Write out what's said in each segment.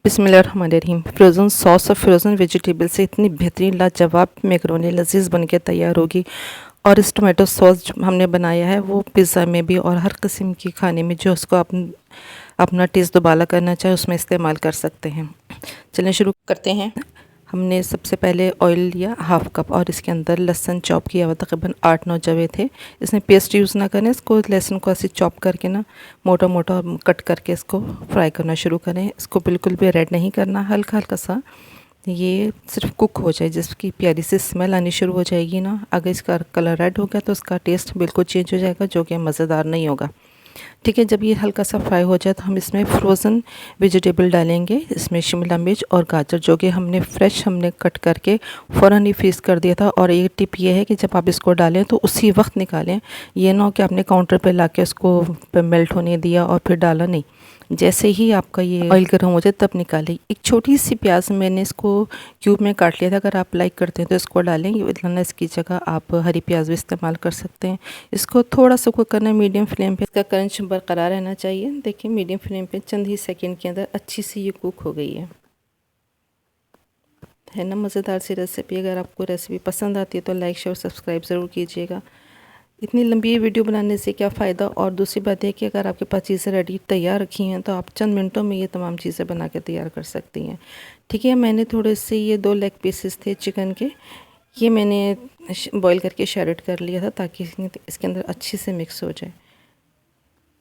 बिस्मिल्लाहिर्रहमानिर्रहीम। Frozen sauce और frozen vegetable से इतनी बेहतरीन लाजवाब मैकरोनी लजीज बन के तैयार होगी। और इस टोमेटो सॉस जो हमने बनाया है वो पिज़्ज़ा में भी और हर किस्म की खाने में जो उसको अपना टेस्ट दोबारा करना चाहे उसमें इस्तेमाल कर सकते हैं। चलें शुरू करते हैं। हमने सबसे पहले ऑयल लिया हाफ़ कप और इसके अंदर लहसुन चॉप किया हुआ तकरीबन 8-9 जवे थे। इसमें पेस्ट यूज़ ना करें, इसको लहसुन को ऐसे चॉप करके ना मोटा मोटा कट करके इसको फ्राई करना शुरू करें। इसको बिल्कुल भी रेड नहीं करना, हल्का हल्का सा ये सिर्फ कुक हो जाए, जिसकी प्यारी सी स्मेल आनी शुरू हो जाएगी ना। अगर इसका कलर रेड हो गया तो उसका टेस्ट बिल्कुल चेंज हो जाएगा, जो कि मज़ेदार नहीं होगा। ठीक है, जब ये हल्का सा फ्राई हो जाए तो हम इसमें फ्रोज़न वेजिटेबल डालेंगे। इसमें शिमला मिर्च और गाजर जो कि हमने कट करके फ़ौरन ही फ्रीज़ कर दिया था। और एक टिप ये है कि जब आप इसको डालें तो उसी वक्त निकालें, ये ना हो कि आपने काउंटर पे लाके उसको मेल्ट होने दिया और फिर डाला नहीं। जैसे ही आपका ये ऑयल गर्म हो जाए तब निकालें। एक छोटी सी प्याज मैंने इसको क्यूब में काट लिया था, अगर आप लाइक करते हैं तो इसको डालें, वरना इसकी जगह आप हरी प्याज भी इस्तेमाल कर सकते हैं। इसको थोड़ा सा कुक करना है मीडियम फ्लेम पे, इसका क्रंच बरकरार रहना चाहिए। देखिए मीडियम फ्लेम पे चंद ही सेकंड के अंदर अच्छी सी ये कुक हो गई है ना। मज़ेदार सी रेसिपी। अगर आपको रेसिपी पसंद आती है तो लाइक शेयर सब्सक्राइब ज़रूर कीजिएगा। इतनी लंबी वीडियो बनाने से क्या फ़ायदा। और दूसरी बात है कि अगर आपके पास चीज़ें रेडी तैयार रखी हैं तो आप चंद मिनटों में ये तमाम चीज़ें बना के तैयार कर सकती हैं। ठीक है, मैंने थोड़े से ये 2 लेग पीसेस थे चिकन के, ये मैंने बॉईल करके शैरेट कर लिया था ताकि इसके अंदर अच्छे से मिक्स हो जाए।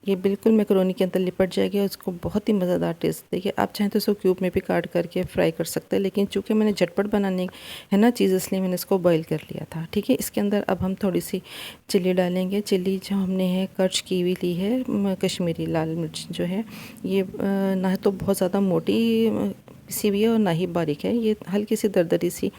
ये बिल्कुल मैकरोनी के अंदर लिपट जाएगी और उसको बहुत ही मज़ेदार टेस्ट देगी। आप चाहें तो इसको क्यूब में भी काट करके फ्राई कर सकते हैं, लेकिन चूँकि मैंने झटपट बनाने है ना चीज़, इसलिए मैंने इसको बॉईल कर लिया था। ठीक है, इसके अंदर अब हम थोड़ी सी चिल्ली डालेंगे। चिल्ली जो हमने है कर्च की हुई ली है, कश्मीरी लाल मिर्च जो है ये ना तो बहुत ज़्यादा मोटी पिसी हुई है और ना ही बारीक है, ये हल्की सी दरदरी सी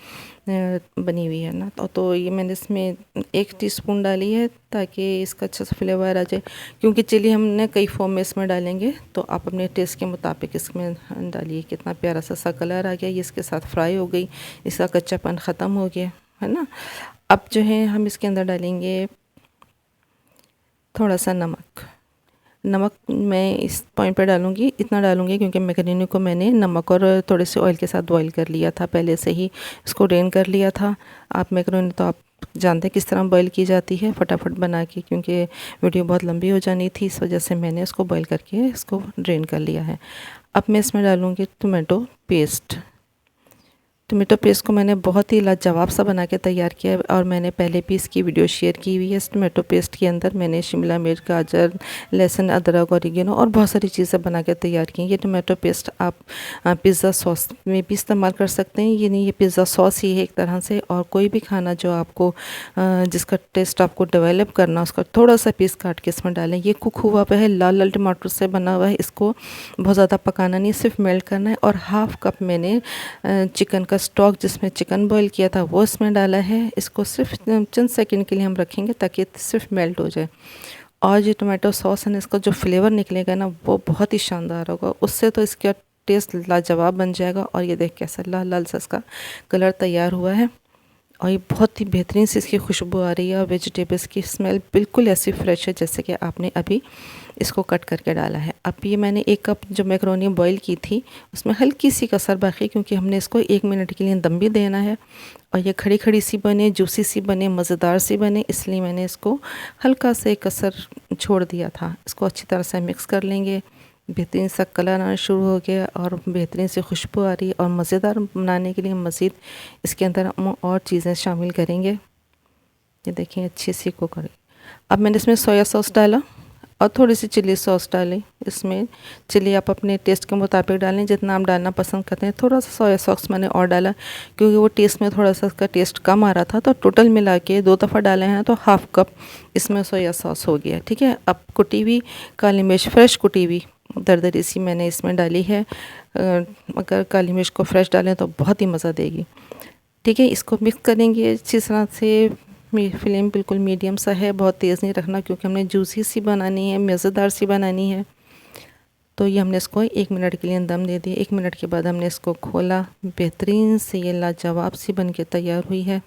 बनी हुई है ना। तो ये मैंने इसमें 1 टीस्पून डाली है ताकि इसका अच्छा सा फ्लेवर आ जाए। क्योंकि चिली हमने कई फॉर्म में इसमें डालेंगे, तो आप अपने टेस्ट के मुताबिक इसमें डालिए। कितना प्यारा सा कलर आ गया, ये इसके साथ फ्राई हो गई, इसका कच्चापन ख़त्म हो गया है ना। अब जो है हम इसके अंदर डालेंगे थोड़ा सा नमक। नमक मैं इस पॉइंट पर डालूँगी, इतना डालूँगी क्योंकि मैकरोनी को मैंने नमक और थोड़े से ऑयल के साथ बॉईल कर लिया था, पहले से ही इसको ड्रेन कर लिया था। आप मैकरोनी तो आप जानते हैं किस तरह बॉईल की जाती है, फटाफट बना के, क्योंकि वीडियो बहुत लंबी हो जानी थी, इस वजह से मैंने इसको बॉईल करके इसको ड्रेन कर लिया है। अब मैं इसमें डालूँगी टोमेटो पेस्ट। टोमेटो पेस्ट को मैंने बहुत ही लाजवाब सा बना के तैयार किया है और मैंने पहले भी इसकी वीडियो शेयर की हुई है। इस टोमेटो पेस्ट के अंदर मैंने शिमला मिर्च, गाजर, लहसुन, अदरक, ऑरिगेनो और बहुत सारी चीज़ें बना के तैयार की हैं। ये टोमेटो पेस्ट आप पिज़्ज़ा सॉस में भी इस्तेमाल कर सकते हैं। ये नहीं, ये पिज़्ज़ा सॉस ही है एक तरह से। और कोई भी खाना जो आपको जिसका टेस्ट आपको डेवलप करना, उसका थोड़ा सा पीस काट के इसमें डालें। ये कुक हुआ हुआ है, लाल लाल टमाटर से बना हुआ है, इसको बहुत ज़्यादा पकाना नहीं, सिर्फ मेल्ट करना है। और हाफ़ कप मैंने चिकन का स्टॉक जिसमें चिकन बॉईल किया था वो इसमें डाला है। इसको सिर्फ चंद सेकंड के लिए हम रखेंगे ताकि सिर्फ मेल्ट हो जाए। और जो टोमेटो सॉस है ना, इसका जो फ्लेवर निकलेगा ना वो बहुत ही शानदार होगा, उससे तो इसका टेस्ट लाजवाब बन जाएगा। और ये देख कैसा लाल लाल सा इसका कलर तैयार हुआ है और ये बहुत ही बेहतरीन सी इसकी खुशबू आ रही है और वेजिटेबल्स की स्मेल बिल्कुल ऐसी फ्रेश है जैसे कि आपने अभी इसको कट करके डाला है। अब ये मैंने 1 कप जो मैकरोनी बॉईल की थी उसमें हल्की सी कसर बाकी, क्योंकि हमने इसको 1 मिनट के लिए दम भी देना है और ये खड़ी खड़ी सी बने, जूसी सी बने, मज़ेदार सी बने, इसलिए मैंने इसको हल्का से कसर छोड़ दिया था। इसको अच्छी तरह से मिक्स कर लेंगे। बेहतरीन सा कलर आना शुरू हो गया और बेहतरीन सी खुशबू आ रही है। और मज़ेदार बनाने के लिए मज़ीद इसके अंदर हम और चीज़ें शामिल करेंगे। ये देखें अच्छी सी कुक करें। अब मैंने इसमें सोया सॉस डाला और थोड़ी सी चिली सॉस डाली। इसमें चिली आप अपने टेस्ट के मुताबिक डालें, जितना आप डालना पसंद करते हैं। थोड़ा सा सोया सॉस मैंने और डाला क्योंकि वो टेस्ट में थोड़ा सा इसका टेस्ट कम आ रहा था, तो टोटल मिला के 2 दफ़ा डाले हैं तो हाफ़ कप इसमें सोया सॉस हो गया। ठीक है, अब कुटी हुई काली मिर्च, फ्रेश कुटी हुई दरदरी सी मैंने इसमें डाली है। अगर काली मिर्च को फ्रेश डालें तो बहुत ही मज़ा देगी। ठीक है, इसको मिक्स करेंगे अच्छी तरह से। फ्लेम बिल्कुल मीडियम सा है, बहुत तेज़ नहीं रखना क्योंकि हमने जूसी सी बनानी है, मज़ेदार सी बनानी है। तो ये हमने इसको 1 मिनट के लिए दम दे दिया। 1 मिनट के बाद हमने इसको खोला, बेहतरीन से ये लाजवाब सी बन के तैयार हुई है।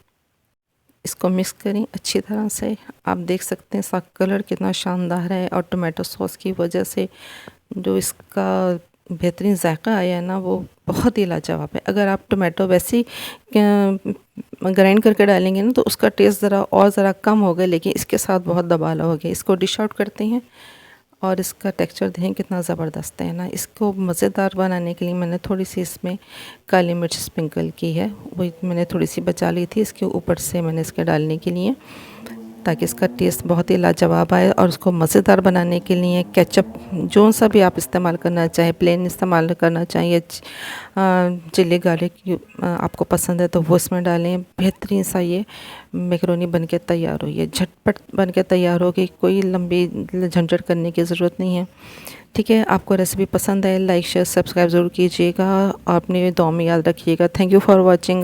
इसको मिक्स करें अच्छी तरह से। आप देख सकते हैं इसका कलर कितना शानदार है और टोमेटो सॉस की वजह से जो इसका बेहतरीन जायका आया है ना, वो बहुत ही लाजवाब है। अगर आप टोमेटो वैसे ही ग्राइंड करके डालेंगे ना तो उसका टेस्ट ज़रा कम होगा, लेकिन इसके साथ बहुत दबाला हो गया। इसको डिश आउट करते हैं और इसका टेक्सचर देखें कितना ज़बरदस्त है ना। इसको मज़ेदार बनाने के लिए मैंने थोड़ी सी इसमें काली मिर्च स्प्रिंकल की है, वही मैंने थोड़ी सी बचा ली थी, इसके ऊपर से मैंने इसके डालने के लिए, ताकि इसका टेस्ट बहुत ही लाजवाब आए। और उसको मज़ेदार बनाने के लिए केचप जो सा भी आप इस्तेमाल करना चाहें, प्लेन इस्तेमाल करना चाहिए, चिली गार्लिक आपको पसंद है तो वो इसमें डालें। बेहतरीन सा ये मैकरोनी बन के तैयार हो, ये झटपट बन के तैयार होगी, कोई लंबी झंझट करने की ज़रूरत नहीं है। ठीक है, आपको रेसिपी पसंद है, लाइक शेयर सब्सक्राइब ज़रूर कीजिएगा और अपनी दुआ में याद रखिएगा। Thank you for watching.